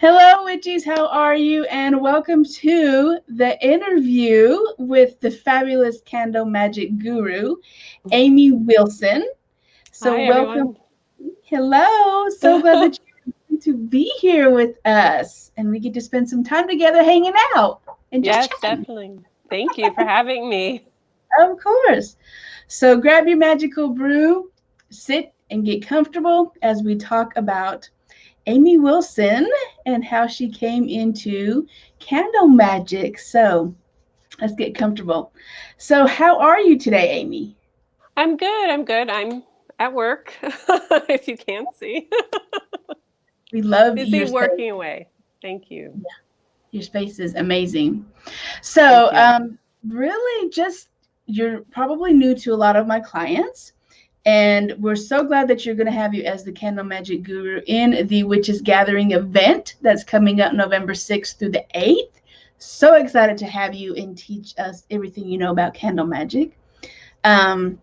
Hello, witches. How are you? And welcome to the interview with the fabulous Candle Magick guru, Amy Wilson. So, Hi, welcome. everyone. Hello. So glad that you're going to be here with us, and we get to spend some time together hanging out and just Yes, chatting. definitely. Thank you for having me. Of course. So, grab your magical brew, sit and get comfortable as we talk about Amy Wilson and how she came into Candle Magick. So let's get comfortable. So, how are you today, Amy? I'm good. I'm good. I'm at work, if you can't see. We love Busy your space. working away. Thank you. Yeah, your space is amazing. Thank So, you. really, just you're probably new to a lot of my clients. And we're so glad that you're going to have you as the Candle Magick Guru in the Witches Gathering event that's coming up November 6th through the 8th. So excited to have you and teach us everything you know about Candle Magick. Um,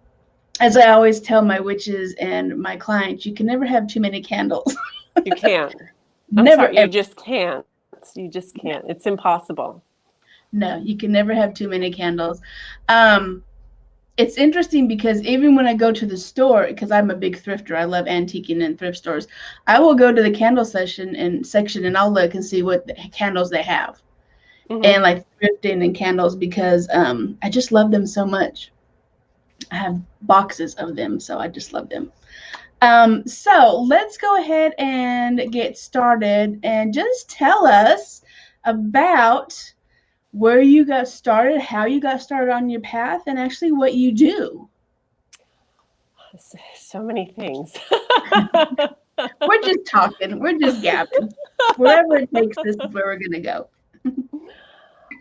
as I always tell my witches and my clients, you can never have too many candles. You can't. I'm Never, sorry. You ever. just can't. You just can't. It's impossible. No, you can never have too many candles. Um, it's interesting because even when I go to the store, because I'm a big thrifter, I love antiquing and thrift stores. I will go to the candle section and I'll look and see what candles they have, Hmm. and like thrifting and candles because I just love them so much. I have boxes of them, so I just love them. So let's go ahead and get started and just tell us about where you got started, how you got started on your path, and actually what you do. So many things. We're just talking. We're just gabbing. Wherever it takes us is where we're gonna go.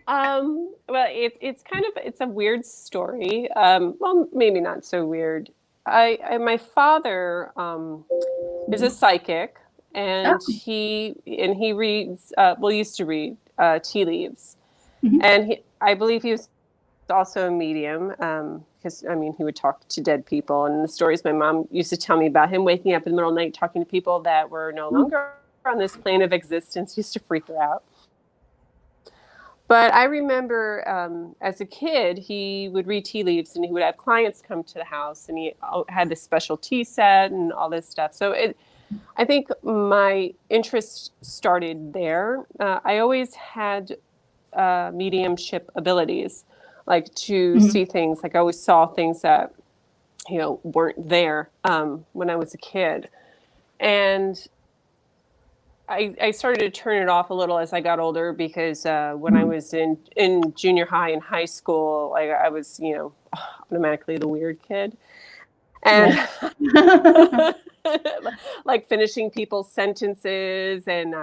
Well, it's kind of it's a weird story. Well, maybe not so weird. My father is a psychic, Oh, and he reads. Well, used to read tea leaves, mhm. and I believe he was also a medium. Because I mean, he would talk to dead people, and the stories my mom used to tell me about him waking up in the middle of the night talking to people that were no longer on this plane of existence used to freak her out. But I remember as a kid, he would read tea leaves and he would have clients come to the house and he had this special tea set and all this stuff. I think my interest started there. I always had mediumship abilities, like to Mhm. see things. Like I always saw things that, weren't there when I was a kid. And I started to turn it off a little as I got older because when I was in junior high and high school, I was, automatically the weird kid. And Yeah. like finishing people's sentences and,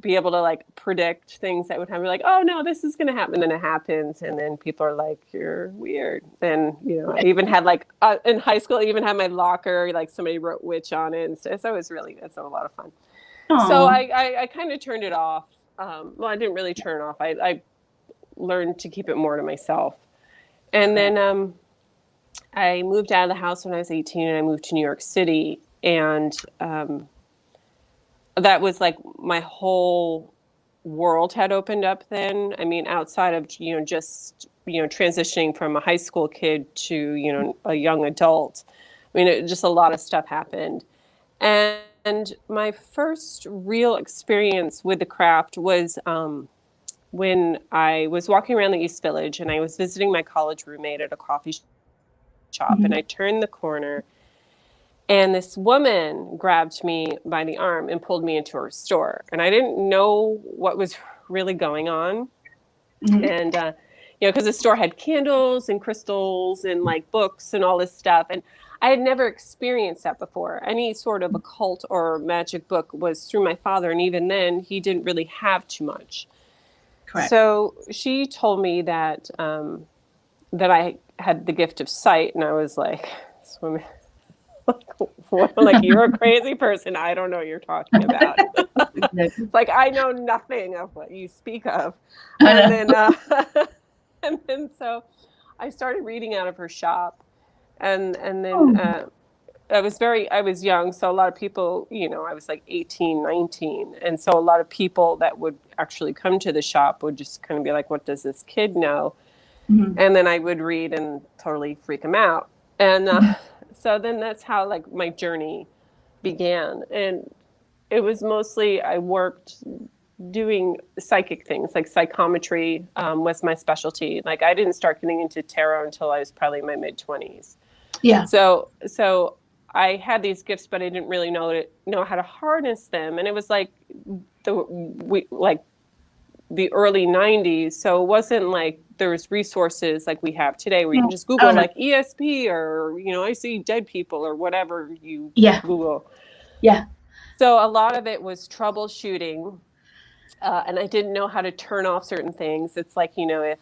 be able to like predict things that would happen. Like, oh no, this is going to happen. And then it happens. And then people are like, you're weird. And, I even had like, in high school, I even had my locker, like somebody wrote witch on it. And so it was it's a lot of fun. So Oh, I kind of turned it off. Well, I didn't really turn it off. I learned to keep it more to myself. And okay. then I moved out of the house when I was 18 and I moved to New York City. And that was like my whole world had opened up then. I mean, outside of, just, transitioning from a high school kid to, a young adult. I mean, just a lot of stuff happened. And my first real experience with the craft was when I was walking around the East Village and I was visiting my college roommate at a coffee shop. And Mhm. I turned the corner and this woman grabbed me by the arm and pulled me into her store. And I didn't know what was really going on. Mhm. And, because the store had candles and crystals and like books and all this stuff. And I had never experienced that before. Any sort of occult or magic book was through my father. And even then, he didn't really have too much. Correct. So she told me that I had the gift of sight. And I was like, swimming. Like, you're a crazy person. I don't know what you're talking about. Exactly. It's like, I know nothing of what you speak of. I And know. then, and then so I started reading out of her shop. And then Oh, I was young. So a lot of people, you know, I was like 18, 19. And so a lot of people that would actually come to the shop would just kind of be like, what does this kid know? Mm-hmm. And then I would read and totally freak them out. And so then that's how like my journey began. And it was mostly, I worked doing psychic things, like psychometry was my specialty. Like I didn't start getting into tarot until I was probably in my mid-20s. Yeah. So I had these gifts, but I didn't really know how to harness them. And it was like like the early 90s. So it wasn't like there was resources like we have today where you can just Google like ESP or, you know, I see dead people or whatever you Google. Yeah. So a lot of it was troubleshooting. And I didn't know how to turn off certain things. It's like, you know, if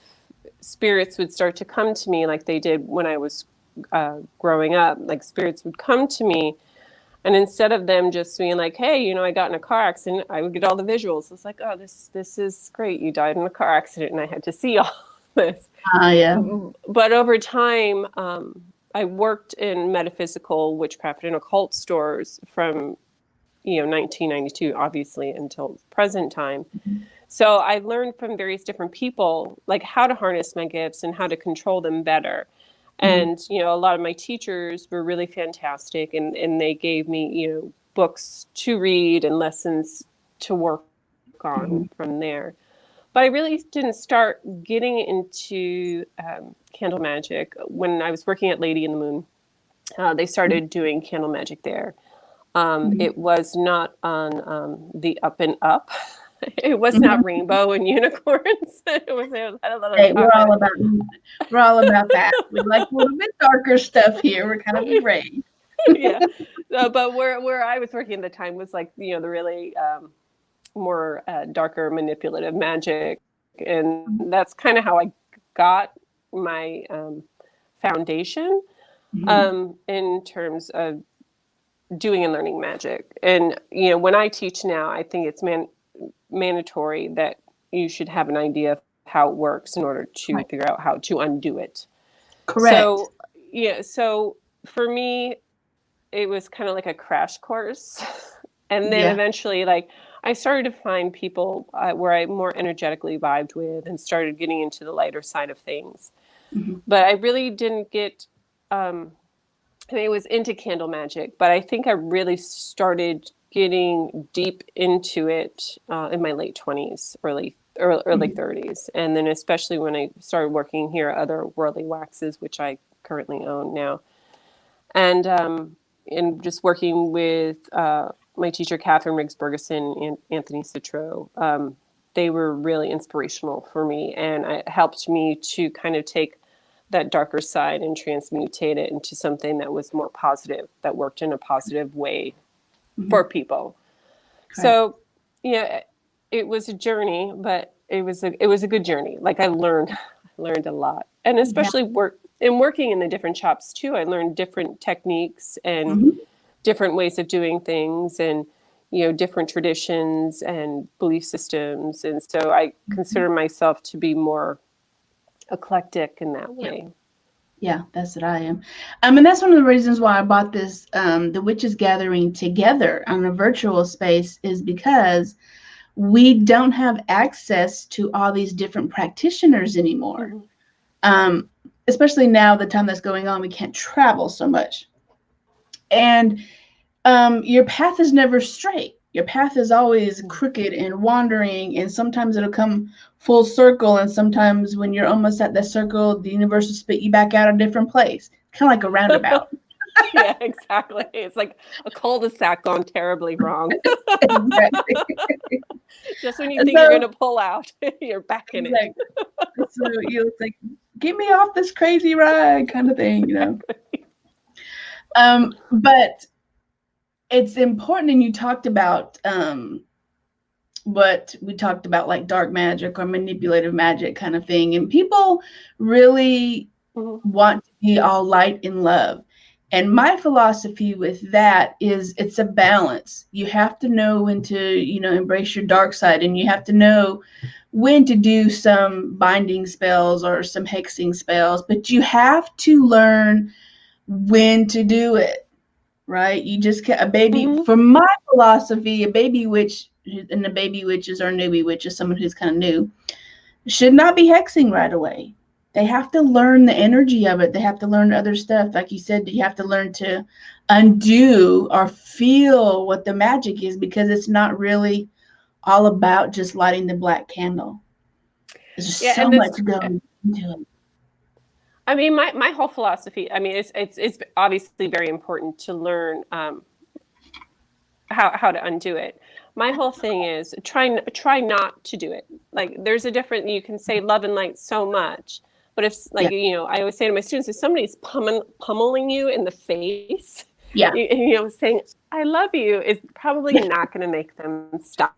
spirits would start to come to me like they did when I was growing up, like spirits would come to me. And instead of them just being like, hey, you know, I got in a car accident, I would get all the visuals. It's like, oh, this is great. You died in a car accident and I had to see all this. Yeah. But over time, I worked in metaphysical, witchcraft, and occult stores from, you know, 1992, obviously, until present time. Mm-hmm. So I learned from various different people, like how to harness my gifts and how to control them better. And, you know, a lot of my teachers were really fantastic and they gave me, you know, books to read and lessons to work on from there. But I really didn't start getting into Candle Magick when I was working at Lady in the Moon. They started doing Candle Magick there. It was not on the up and up. It was not rainbow and unicorns. It was had a little. Hey, we're all about that. We like a little bit darker stuff here. We're kind of gray. Yeah, but where I was working at the time was like, you know, the really more darker manipulative magic, and that's kind of how I got my foundation in terms of doing and learning magic. And you know, when I teach now, I think it's mandatory that you should have an idea of how it works in order to figure out how to undo it. Correct. So yeah, so for me, it was kind of like a crash course. And then eventually, like, I started to find people where I more energetically vibed with and started getting into the lighter side of things. But I really didn't get, I mean, I was into Candle Magick, but I think I really started getting deep into it in my late 20s, early 30s. And then especially when I started working here at Otherworldly Waxes, which I currently own now. And just working with my teacher, Catherine Riggs-Bergeson and Anthony Citro, they were really inspirational for me. And it helped me to kind of take that darker side and transmutate it into something that was more positive, that worked in a positive way for people. Correct. So, yeah, it was a journey, but it was a good journey. Like I learned a lot, and especially working in the different shops too. I learned different techniques and different ways of doing things, and you know, different traditions and belief systems. And so I consider myself to be more eclectic in that way. Yeah, that's what I am. And that's one of the reasons why I bought this, the Witches Gathering together on a virtual space, is because we don't have access to all these different practitioners anymore. Especially now, the time that's going on, we can't travel so much. And your path is never straight. Your path is always crooked and wandering, and sometimes it'll come full circle, and sometimes when you're almost at that circle, the universe will spit you back out a different place, kind of like a roundabout. Yeah, exactly. It's like a cul-de-sac gone terribly wrong. Exactly. Just when you think you're going to pull out, you're back in it. So you're like, get me off this crazy ride kind of thing, you know. But it's important, and you talked about what we talked about, like dark magic or manipulative magic kind of thing. And people really want to be all light and love. And my philosophy with that is it's a balance. You have to know when to, you know, embrace your dark side, and you have to know when to do some binding spells or some hexing spells, but you have to learn when to do it. right? You just a baby, Mm-hmm. from my philosophy, a baby witch, and the baby witches or newbie witches, someone who's kind of new, should not be hexing right away. They have to learn the energy of it. They have to learn other stuff. Like you said, you have to learn to undo or feel what the magic is, because it's not really all about just lighting the black candle. There's just Yeah, so and this, much going into it. I mean, my whole philosophy. I mean, it's obviously very important to learn how to undo it. My whole thing is try not to do it. Like, there's a different. You can say love and light so much, but if, Yeah. like, I always say to my students, if somebody's pummeling you in the face, Yeah. saying I love you is probably not going to make them stop.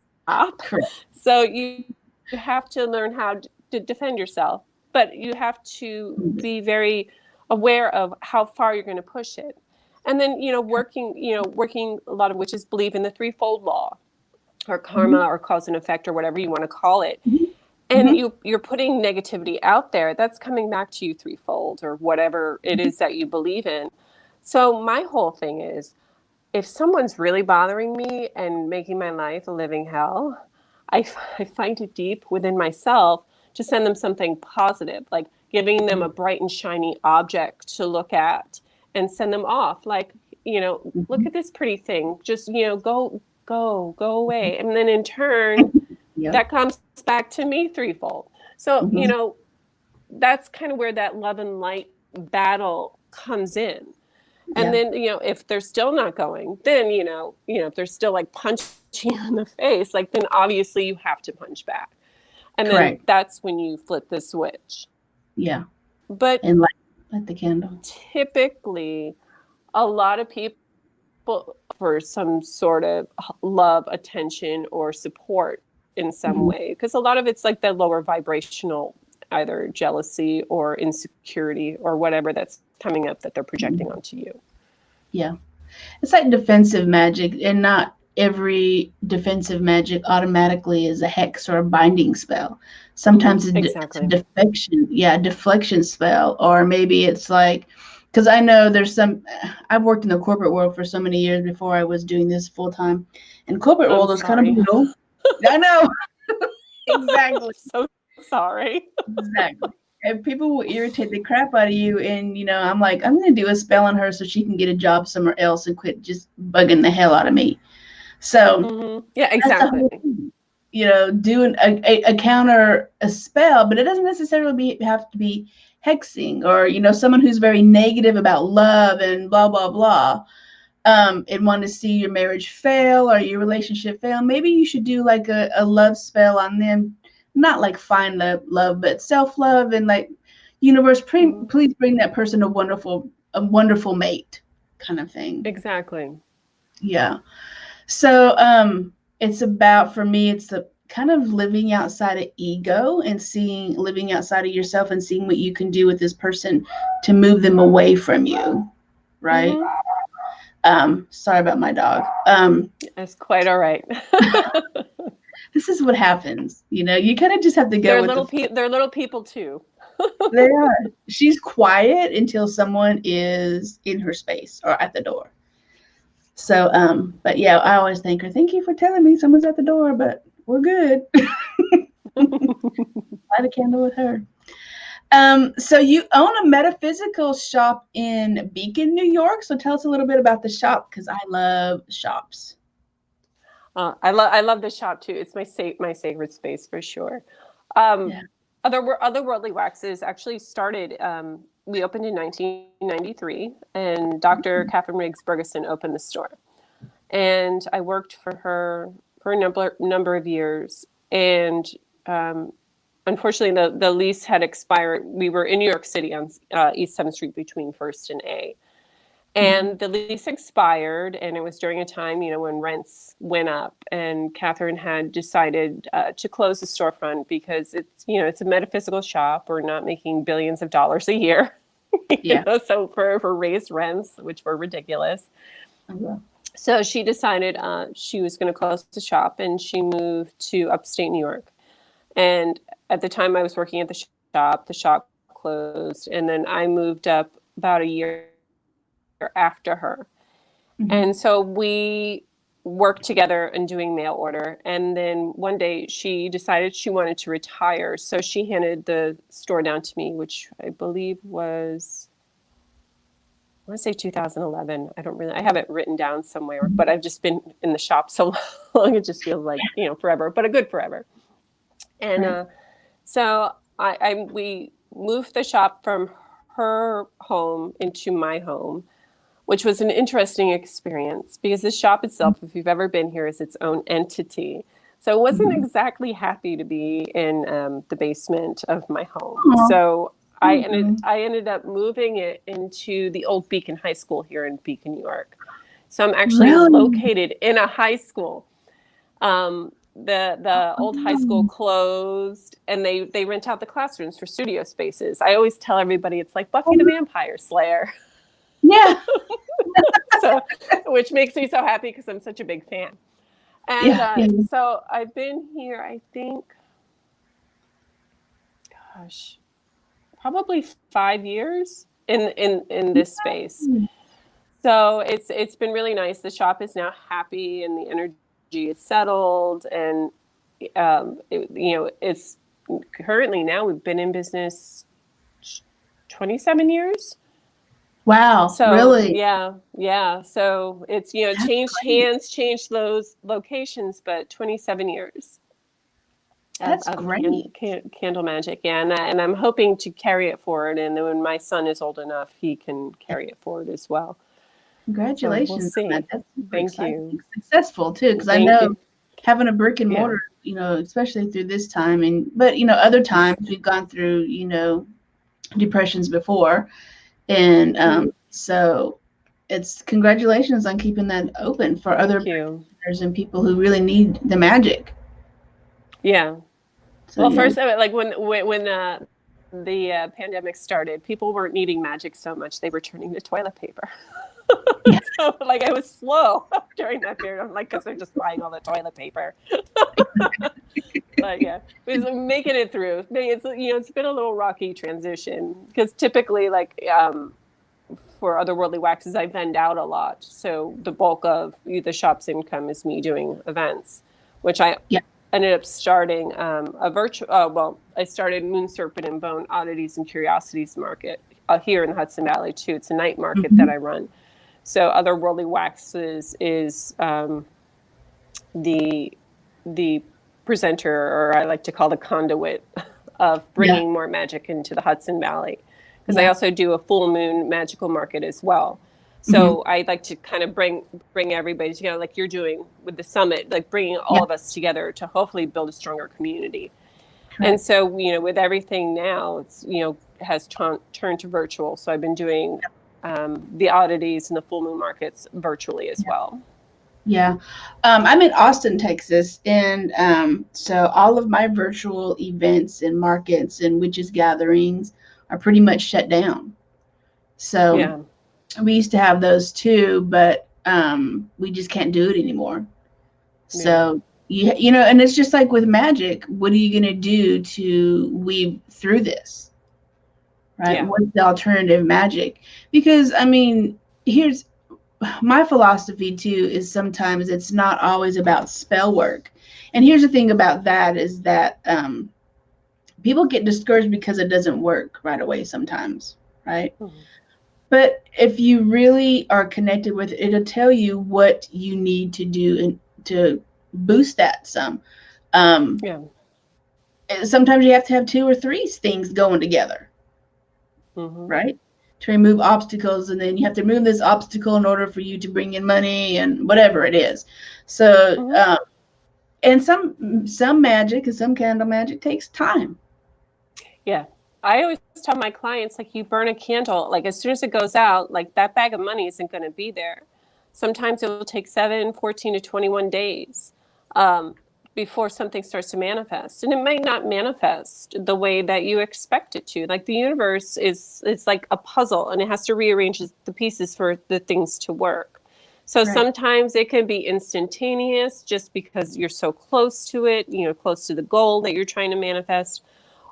Correct. So you have to learn how to defend yourself, but you have to be very aware of how far you're going to push it. And then, working, a lot of witches believe in the threefold law, or karma, or cause and effect, or whatever you want to call it. And you're putting negativity out there, that's coming back to you threefold, or whatever it is that you believe in. So my whole thing is, if someone's really bothering me and making my life a living hell, I find it deep within myself to send them something positive, like giving them a bright and shiny object to look at and send them off. Like, look at this pretty thing. Just, go away. And then in turn, Yep. that comes back to me threefold. So, that's kind of where that love and light battle comes in. And then, if they're still not going, then, if they're still like punching you in the face, like, then obviously you have to punch back. And then Correct. that's when you flip the switch. Yeah. But And light the candle. typically, a lot of people, for some sort of love, attention, or support in some way, because a lot of it's like the lower vibrational, either jealousy or insecurity or whatever that's coming up that they're projecting onto you. Yeah. It's like defensive magic, and not every defensive magic automatically is a hex or a binding spell. Sometimes it's a deflection spell, or maybe it's like, because I know I've worked in the corporate world for so many years before I was doing this full time, and corporate world is kind of brutal. I know. Exactly. So sorry. Exactly. And people will irritate the crap out of you, and I'm like, I'm gonna do a spell on her so she can get a job somewhere else and quit just bugging the hell out of me. So yeah, exactly. Doing a counter a spell, but it doesn't necessarily have to be hexing, or someone who's very negative about love and blah blah blah, and want to see your marriage fail or your relationship fail. Maybe you should do like a love spell on them. Not like find love, but self-love, and like, universe, please bring that person a wonderful mate, kind of thing. Exactly. Yeah. So it's about, for me, it's the kind of living outside of ego and living outside of yourself and seeing what you can do with this person to move them away from you. Right. Sorry about my dog. That's quite all right. This is what happens. You kind of just have to go. They're little people too. They are. She's quiet until someone is in her space or at the door. So, but yeah, I always thank her. Thank you for telling me someone's at the door, but we're good. Light a candle with her. So you own a metaphysical shop in Beacon, New York. So tell us a little bit about the shop, because I love shops. I love the shop too. It's my sacred space for sure. Otherworldly Waxes actually started. We opened in 1993, and Dr. Catherine Riggs Bergeson opened the store, and I worked for her for a number of years. And unfortunately, the lease had expired. We were in New York City on East 7th Street between First and A. And the lease expired, and it was during a time, when rents went up, and Catherine had decided to close the storefront because it's a metaphysical shop. We're not making billions of dollars a year, so for raised rents, which were ridiculous. So she decided she was going to close the shop, and she moved to upstate New York. And at the time I was working at the shop closed, and then I moved up about a year after her. And so we worked together in doing mail order. And then one day she decided she wanted to retire. So she handed the store down to me, which I believe was, I want to say 2011. I have it written down somewhere, but I've just been in the shop so long, it just feels like, forever, but a good forever. And so we moved the shop from her home into my home, which was an interesting experience because the shop itself, if you've ever been here, is its own entity. So I wasn't exactly happy to be in the basement of my home. So I ended up moving it into the old Beacon High School here in Beacon, New York. So I'm actually located in a high school. The old high school closed, and they rent out the classrooms for studio spaces. I always tell everybody it's like Buffy the Vampire Slayer. Yeah. So, which makes me so happy because I'm such a big fan. And so I've been here, I think, probably 5 years in this space. So it's been really nice. The shop is now happy, and the energy is settled, and it's currently now we've been in business 27 years. Wow. So, really? Yeah. So it's, changed hands, changed those locations, but 27 years. That's great. Candle Magick. Yeah. And I'm hoping to carry it forward. And then when my son is old enough, he can carry it forward as well. Congratulations. So we'll see. That's Thank you. Successful too. Because I know having a brick and mortar, especially through this time, but other times we've gone through, depressions before. And so it's congratulations on keeping that open for other practitioners and people who really need the magic. Yeah. So, well, first, like when the pandemic started, people weren't needing magic so much. They were turning to toilet paper. So like I was slow during that period. I'm like, because they're just buying all the toilet paper. But yeah, we're making it through. It's been a little rocky transition because typically, like for otherworldly waxes, I vend out a lot. So the bulk of the shop's income is me doing events, which I ended up starting a virtual. I started Moon Serpent and Bone Oddities and Curiosities Market here in the Hudson Valley too. It's a night market that I run. So Otherworldly Waxes is the presenter, or I like to call the conduit of bringing more magic into the Hudson Valley. Because I also do a full moon magical market as well. So I like to kind of bring everybody together, like you're doing with the summit, like bringing all of us together to hopefully build a stronger community. Correct. And so, with everything now, it's, has turned to virtual. So I've been doing the oddities and the full moon markets virtually as well. Yeah. I'm in Austin, Texas. And so all of my virtual events and markets and witches gatherings are pretty much shut down. So we used to have those too, but we just can't do it anymore. So, and it's just like with magic, what are you going to do to weave through this? Right? Yeah. What's the alternative magic? Because, here's my philosophy too, is sometimes it's not always about spell work. And here's the thing about that is that people get discouraged because it doesn't work right away sometimes, right? Mm-hmm. But if you really are connected with it, it'll tell you what you need to do and to boost that some. Sometimes you have to have 2 or 3 things going together, right? To remove obstacles, and then you have to remove this obstacle in order for you to bring in money and whatever it is. So, and some magic and some candle magic takes time. Yeah. I always tell my clients, like, you burn a candle, like as soon as it goes out, like that bag of money isn't going to be there. Sometimes it will take 7, 14 to 21 days before something starts to manifest. And it might not manifest the way that you expect it to. Like the universe it's like a puzzle, and it has to rearrange the pieces for the things to work. So sometimes it can be instantaneous just because you're so close to it, close to the goal that you're trying to manifest.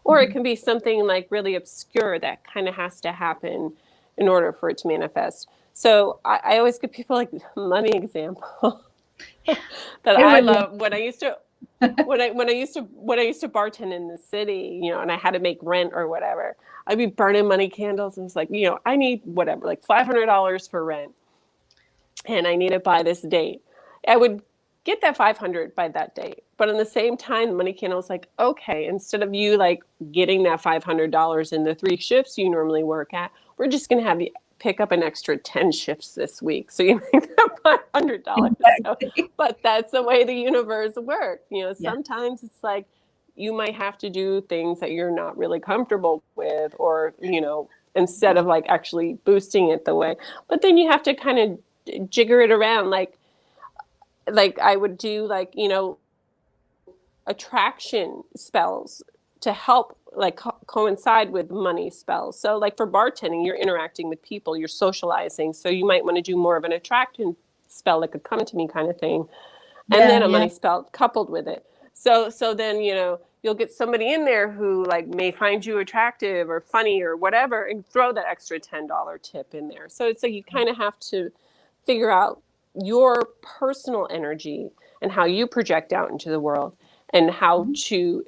Or it can be something like really obscure that kind of has to happen in order for it to manifest. So I always give people like money example that I Everybody love when I used to bartend in the city, you know, and I had to make rent or whatever. I'd be burning money candles and it's like, you know, I need whatever, like $500 for rent, and I need it by this date. I would get that 500 by that date, but in the same time, the money candle's like, okay, instead of you like getting that $500 in the 3 shifts you normally work at, we're just gonna have you pick up an extra 10 shifts this week, so you make that $500. So, but that's the way the universe works. You know, sometimes it's like you might have to do things that you're not really comfortable with, or, you know, instead of like actually boosting it the way, but then you have to kind of jigger it around. Like I would do, like, you know, attraction spells to help like coincide with money spells. So like for bartending, you're interacting with people, you're socializing. So you might want to do more of an attraction spell, like a come to me kind of thing. And then a money spell coupled with it. So then, you know, you'll get somebody in there who like may find you attractive or funny or whatever, and throw that extra $10 tip in there. So it's like you kind of have to figure out your personal energy and how you project out into the world, and how to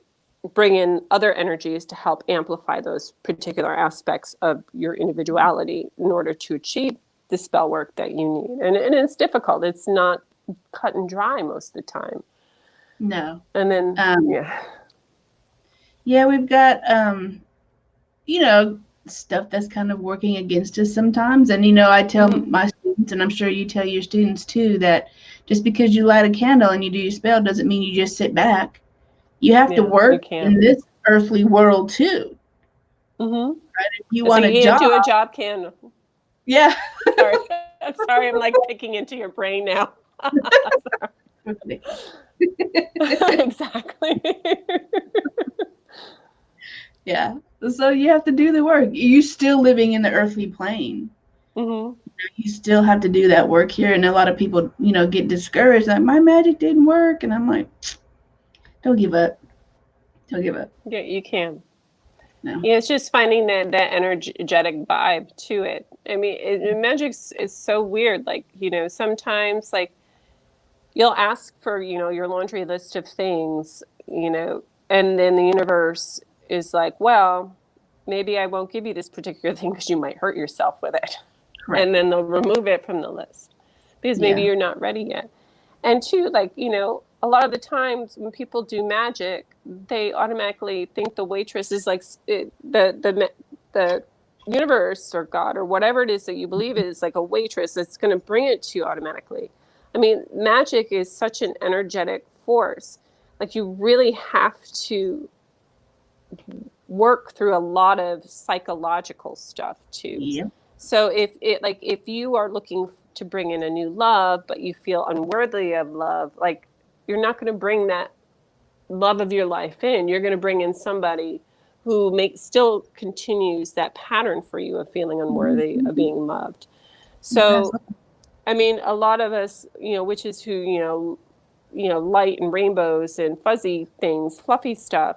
bring in other energies to help amplify those particular aspects of your individuality in order to achieve the spell work that you need. And it's difficult. It's not cut and dry most of the time. No. And then, yeah, we've got, you know, stuff that's kind of working against us sometimes. And, you know, I tell my students, and I'm sure you tell your students too, that just because you light a candle and you do your spell doesn't mean you just sit back. You have to work in this earthly world too. Right? If you want a job, do a job candle. Yeah. Sorry, I'm like picking into your brain now. Exactly. Yeah. So you have to do the work. You're still living in the earthly plane. You still have to do that work here. And a lot of people, you know, get discouraged. Like, my magic didn't work. And I'm like, don't give up. Don't give up. Yeah, you can. No. Yeah, it's just finding that energetic vibe to it. I mean, magic is so weird. Like, you know, sometimes like you'll ask for, you know, your laundry list of things, you know, and then the universe is like, well, maybe I won't give you this particular thing because you might hurt yourself with it. Correct. And then they'll remove it from the list because maybe you're not ready yet. And two, like, you know, a lot of the times when people do magic, they automatically think the waitress is like the universe or God or whatever it is that you believe is like a waitress that's going to bring it to you automatically. I mean, magic is such an energetic force. Like, you really have to work through a lot of psychological stuff too. Yeah. So if you are looking to bring in a new love, but you feel unworthy of love, like, you're not going to bring that love of your life in. You're going to bring in somebody who still continues that pattern for you of feeling unworthy of being loved. So, I mean, a lot of us, you know, witches who, you know, light and rainbows and fuzzy things, fluffy stuff,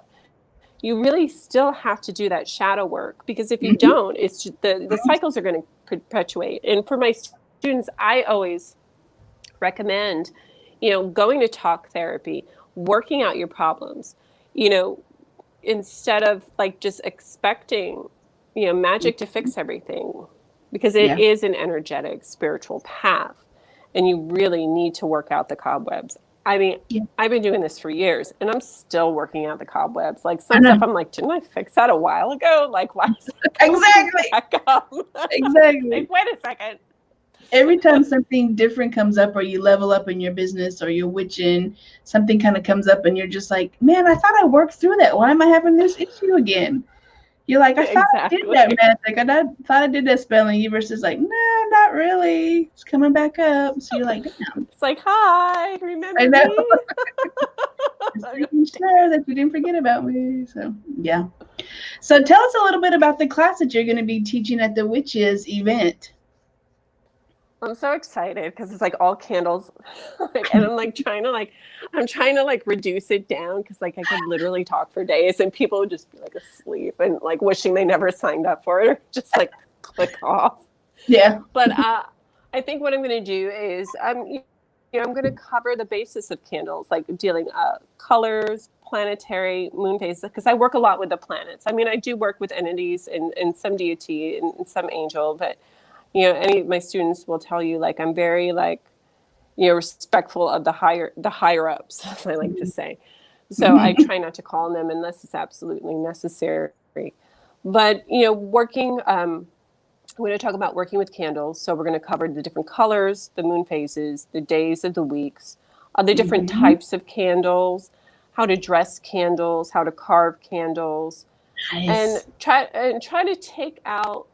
you really still have to do that shadow work, because if you don't, it's just, the cycles are going to perpetuate. And for my students, I always recommend, you know, going to talk therapy, working out your problems, you know, instead of like just expecting, you know, magic to fix everything, because it is an energetic spiritual path, and you really need to work out the cobwebs. I mean, I've been doing this for years, and I'm still working out the cobwebs. Like, some stuff I'm like, didn't I fix that a while ago? Like, why is it exactly back up? Exactly. Like, wait a second. Every time something different comes up, or you level up in your business, or you're witching, something kind of comes up and you're just like, man, I thought I worked through that. Why am I having this issue again? You're like, I thought I did that magic. I thought I did that spelling. Universe is like, no, not really. It's coming back up. So you're like, damn. It's like, hi, remember I know. me? Just making sure that you didn't forget about me. So, yeah. So tell us a little bit about the class that you're going to be teaching at the Witches event. I'm so excited because it's like all candles, and I'm trying to reduce it down, because like I could literally talk for days and people would just be like asleep and like wishing they never signed up for it, or just like click off. Yeah. But I think what I'm going to do is I'm going to cover the basis of candles, like dealing colors, planetary, moon phases, because I work a lot with the planets. I mean, I do work with entities and some deity and some angel, but any of my students will tell you, like, I'm very respectful of the higher ups, as I like to say. So I try not to call them unless it's absolutely necessary. But working. We're going to talk about working with candles. So we're going to cover the different colors, the moon phases, the days of the weeks, the different types of candles, how to dress candles, how to carve candles, and try to take out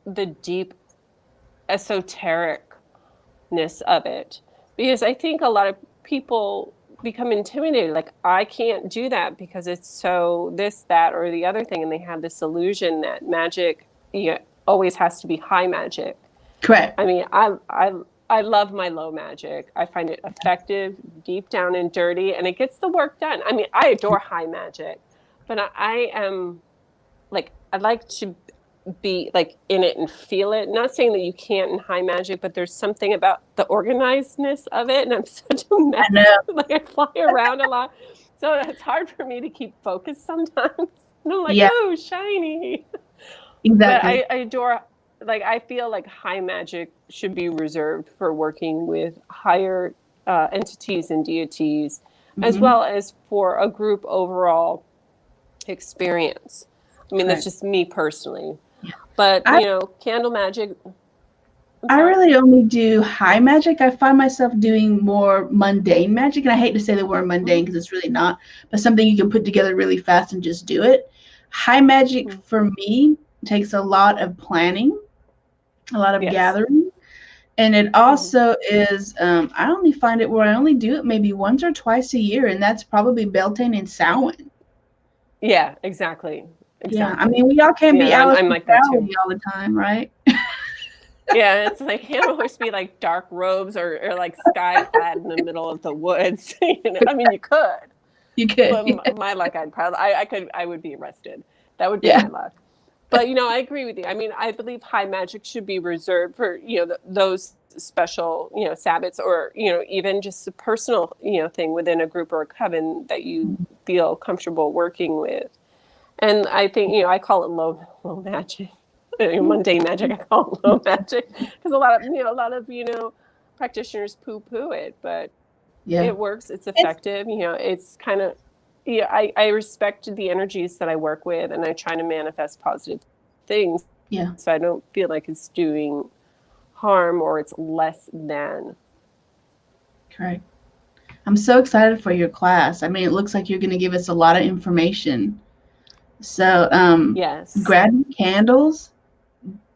the deep esotericness of it. Because I think a lot of people become intimidated, like, I can't do that because it's so this, that, or the other thing, and they have this illusion that magic always has to be high magic. Correct. I mean, I love my low magic. I find it effective, deep down and dirty, and it gets the work done. I mean, I adore high magic, but I am like, I'd like to be like in it and feel it. Not saying that you can't in high magic, but there's something about the organizedness of it, and I'm such a mess. Like, I fly around a lot, so it's hard for me to keep focused sometimes. And I'm like, oh, shiny. Exactly. But I adore, like, I feel like high magic should be reserved for working with higher entities and deities, as well as for a group overall experience. I mean, that's just me personally. Yeah. But, candle magic. I really only do high magic. I find myself doing more mundane magic. And I hate to say the word mundane because it's really not, but something you can put together really fast and just do it. High magic for me takes a lot of planning, a lot of gathering. And it also is, I only find it where I only do it maybe once or twice a year. And that's probably Beltane and Samhain. Yeah, exactly. Yeah, I mean, we all can't be Alice I'm like that too all the time, right? Yeah, it's like, can't always be like dark robes or like sky clad in the middle of the woods. I mean, you could. You could. But my luck, I would be arrested. That would be my luck. But I agree with you. I mean, I believe high magic should be reserved for those special Sabbats, or even just a personal thing within a group or a coven that you feel comfortable working with. And I think, I call it low magic, mundane magic. I call it low magic because a lot of practitioners poo-poo it, but it works. It's effective. It's kind of, I respect the energies that I work with, and I try to manifest positive things. Yeah. So I don't feel like it's doing harm or it's less than. Correct. I'm so excited for your class. I mean, it looks like you're going to give us a lot of information. So, yes, grab your candles.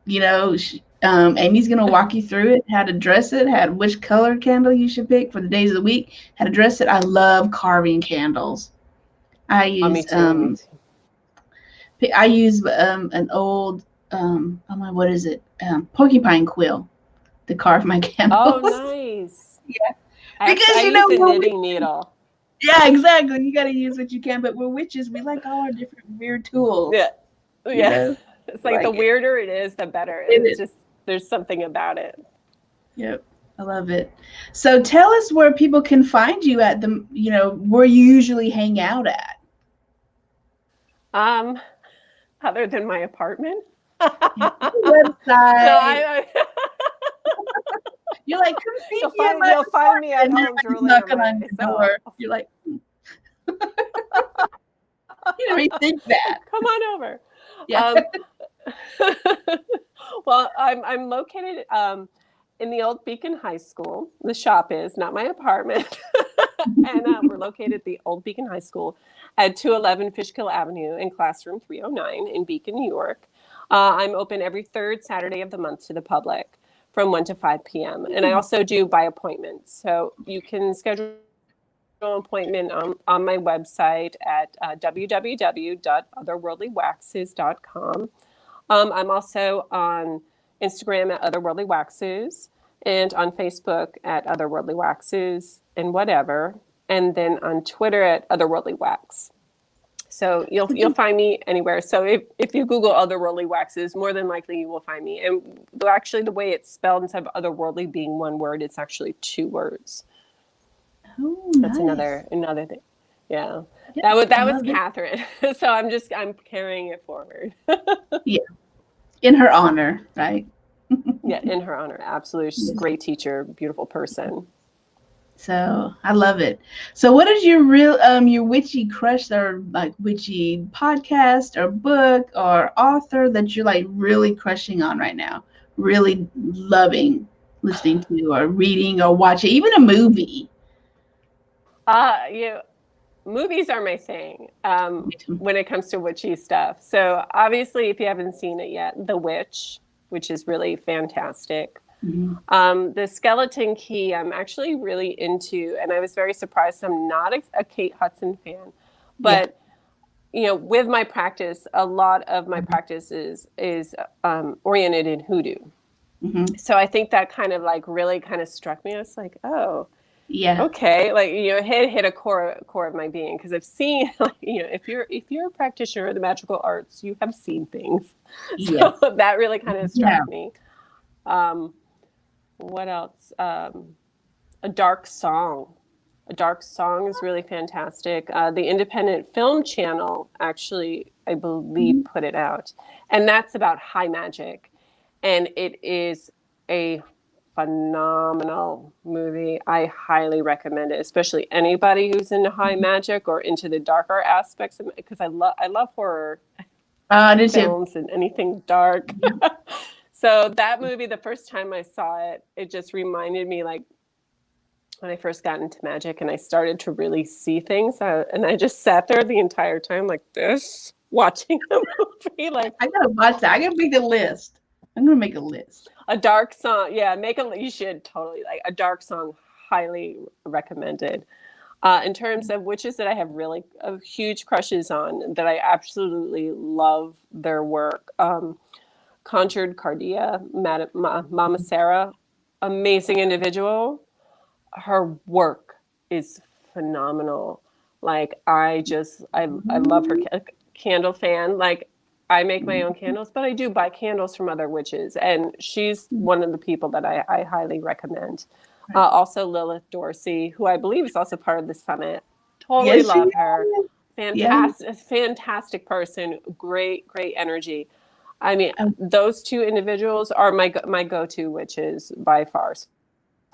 Amy's going to walk you through it, how to dress it, which color candle you should pick for the days of the week, how to dress it. I love carving candles. I use an old what is it? Porcupine quill to carve my candles. Oh, nice. Yeah. Because I use a knitting needle. Yeah, exactly. You got to use what you can. But we're witches. We like all our different weird tools. Yeah. It's like the weirder it is, the better. It's just, there's something about it. Yep. I love it. So tell us where people can find you at where you usually hang out at. Other than my apartment. Website. You're like, come see me. You'll find me at home drooling on the door. You're like, you never think that. Come on over. Yeah. Well, I'm located in the old Beacon High School. The shop is, not my apartment. And we're located at the old Beacon High School at 211 Fishkill Avenue in classroom 309 in Beacon, New York. I'm open every third Saturday of the month to the public from 1 to 5 p.m. And I also do by appointment. So you can schedule an appointment on my website at www.otherworldlywaxes.com. I'm also on Instagram at Otherworldly Waxes, and on Facebook at Otherworldly Waxes and whatever, and then on Twitter at Otherworldly Wax. So you'll find me anywhere. So if you Google otherworldly waxes, more than likely you will find me. And actually, the way it's spelled, instead of otherworldly being one word, it's actually 2 words. Oh, that's nice. another thing. Yeah, Yes, that I was love it. Catherine. So I'm carrying it forward. Yeah, in her honor, right? Yeah, in her honor, absolutely. She's a Yes. great teacher, beautiful person. So I love it. So what is your your witchy crush, or like witchy podcast or book or author that you're like really crushing on right now? Really loving listening to or reading or watching, even a movie. You Movies are my thing when it comes to witchy stuff. So obviously, if you haven't seen it yet, The Witch, which is really fantastic. Mhm. The Skeleton Key, I'm actually really into, and I was very surprised. I'm not a Kate Hudson fan, Yeah. but with my practice, a lot of my practice is oriented in hoodoo. Mm-hmm. So I think that kind of like really kind of struck me. I was like, oh, Yeah. okay, like hit a core of my being, because I've seen, like, if you're a practitioner of the magical arts, you have seen things. Yeah. So that really kind of Yeah. struck me. What else? A dark song. A dark song is really fantastic. The Independent Film Channel actually, I believe, put it out, and that's about high magic, and it is a phenomenal movie. I highly recommend it, especially anybody who's into high magic or into the darker aspects of it, because I love horror I did too. films and anything dark. Yeah. So that movie, the first time I saw it, it just reminded me, like, when I first got into magic and I started to really see things, and I just sat there the entire time like this, watching the movie. Like, I gotta watch that. I gotta make a list. I'm gonna make a list. a dark song. Yeah, you should totally, like, a dark song, highly recommended. In terms of witches that I have really huge crushes on, that I absolutely love their work, Conjured Cardia, Mama Sarah, amazing individual. Her work is phenomenal. Like, I love her. Candle fan. Like, I make my own candles, but I do buy candles from other witches, and she's one of the people that I highly recommend. Also, Lilith Dorsey, who I believe is also part of the summit. Totally Yes, she love her. is. Yeah. Fantastic person. Great energy. I mean, those 2 individuals are my go-to witches by far. So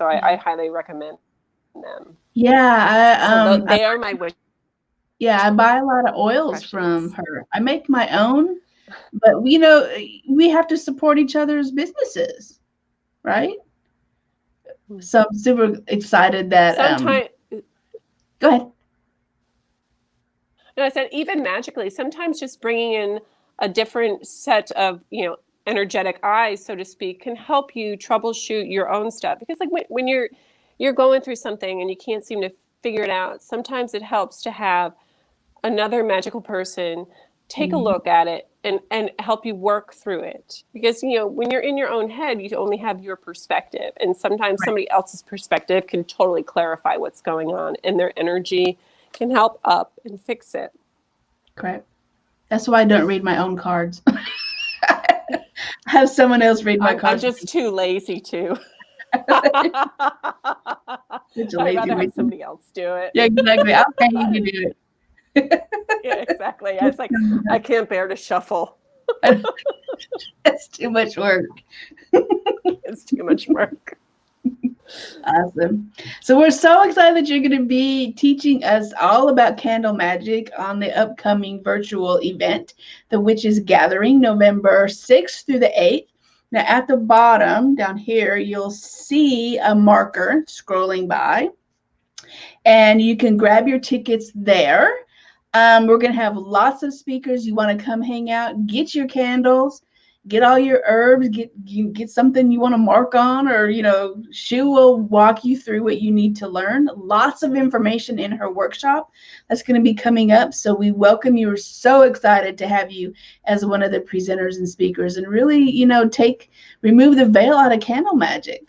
I highly recommend them. Yeah. They are my witch. Yeah, I buy a lot of oils from her. I make my own, but we have to support each other's businesses, right? So I'm super excited that Sometimes, go ahead. no, I said, even magically, sometimes just bringing in a different set of, energetic eyes, so to speak, can help you troubleshoot your own stuff. Because, like, when you're going through something and you can't seem to figure it out, sometimes it helps to have another magical person take a look at it and help you work through it. Because, when you're in your own head, you only have your perspective, and sometimes somebody else's perspective can totally clarify what's going on, and their energy can help up and fix it. Correct. That's why I don't read my own cards. Have someone else read my cards. I'm just too lazy to. I'd rather have somebody else do it. Yeah, exactly. I'll pay you to do it. Yeah, exactly. It's like, I can't bear to shuffle. That's too much work. It's too much work. Awesome. So we're so excited that you're going to be teaching us all about Candle Magick on the upcoming virtual event, the Witches Gathering, November 6th through the 8th. Now, at the bottom down here, you'll see a marker scrolling by, and you can grab your tickets there. We're going to have lots of speakers. You want to come hang out, get your candles, get all your herbs, get something you want to mark on, or, Shu will walk you through what you need to learn. Lots of information in her workshop that's going to be coming up. So we welcome you. We're so excited to have you as one of the presenters and speakers, and really, remove the veil out of Candle Magick,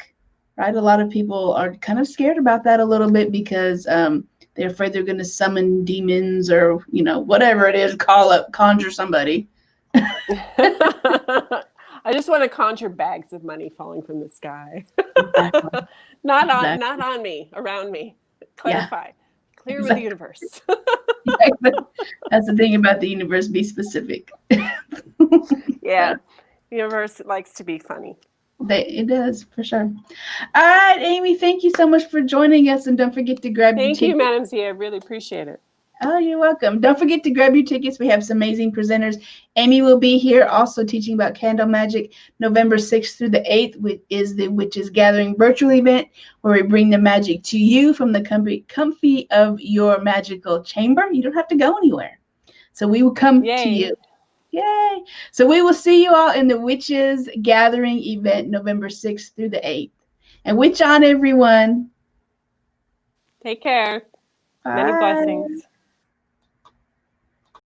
right? A lot of people are kind of scared about that a little bit because they're afraid they're going to summon demons or, you know, whatever it is, conjure somebody. I just want to conjure bags of money falling from the sky. Exactly. Not on me, around me. Clarify. Yeah. Clear with the universe. That's the thing about the universe, be specific. Yeah. The universe likes to be funny. It does, for sure. All right, Amy, thank you so much for joining us, and don't forget to grab your tickets. Thank you, Madam Z. I really appreciate it. Oh, you're welcome. Don't forget to grab your tickets. We have some amazing presenters. Amy will be here also teaching about Candle Magick November 6th through the 8th, which is the Witches Gathering virtual event where we bring the magic to you from the comfy of your magical chamber. You don't have to go anywhere. So we will come to you. Yay. So we will see you all in the Witches Gathering event November 6th through the 8th. And witch on, everyone. Take care. Bye. Many blessings.